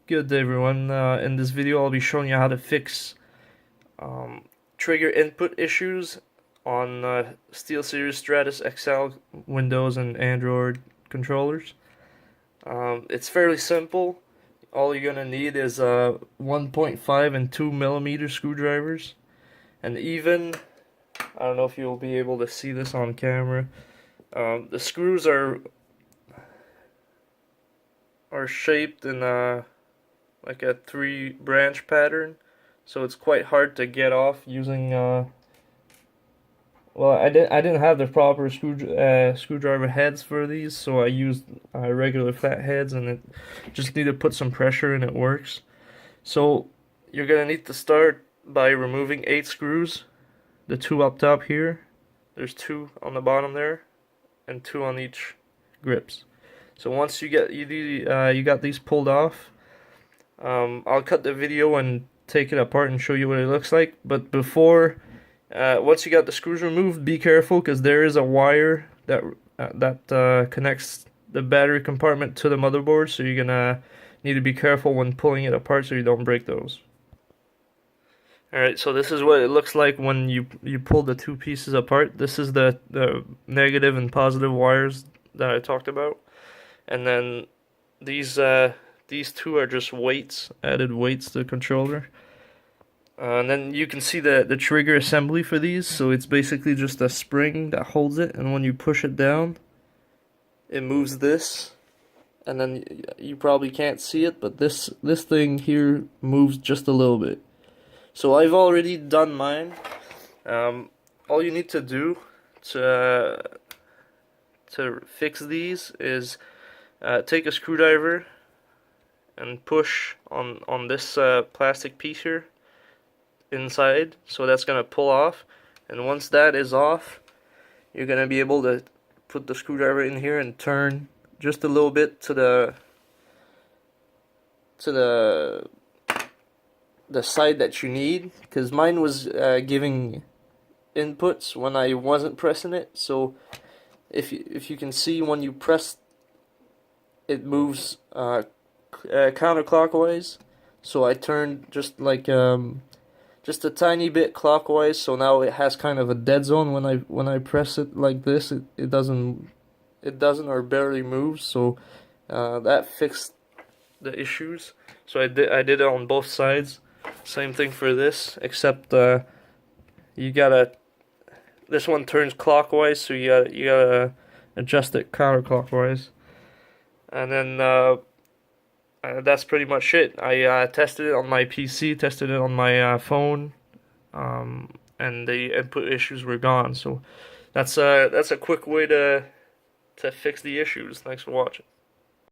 Good day, everyone. In this video, I'll be showing you how to fix trigger input issues on SteelSeries Stratus XL Windows and Android controllers. It's fairly simple. All you're gonna need is 1.5 and 2 millimeter screwdrivers, and even I don't know if you'll be able to see this on camera. The screws are shaped in like a 3-branch pattern, so it's quite hard to get off using well, I didn't have the proper screwdriver heads for these, so I used regular flat heads, and it just need to put some pressure and it works. So you're gonna need to start by removing 8 screws, the 2 up top here, there's 2 on the bottom there, and 2 on each grips. So once you got these pulled off, I'll cut the video and take it apart and show you what it looks like. But before, once you got the screws removed, be careful because there is a wire that connects the battery compartment to the motherboard. So you're gonna need to be careful when pulling it apart so you don't break those. Alright, so this is what it looks like when you pull the 2 pieces apart. This is the negative and positive wires that I talked about. And then these 2 are just weights, added weights to the controller. And then you can see the trigger assembly for these. So it's basically just a spring that holds it, and when you push it down, it moves this. And then you probably can't see it, but this thing here moves just a little bit. So I've already done mine. All you need to do to fix these is take a screwdriver and push on this plastic piece here inside, so that's gonna pull off. And once that is off, you're gonna be able to put the screwdriver in here and turn just a little bit to the side that you need, because mine was giving inputs when I wasn't pressing it. So if you can see, when you press it moves counterclockwise, so I turned just like just a tiny bit clockwise, so now it has kind of a dead zone. When I press it like this, it doesn't or barely moves. So that fixed the issues. So I did it on both sides. Same thing for this, except you gotta, this one turns clockwise, so you gotta adjust it counterclockwise. And then that's pretty much it. I tested it on my PC, tested it on my phone, and the input issues were gone. So that's a quick way to fix the issues. Thanks for watching.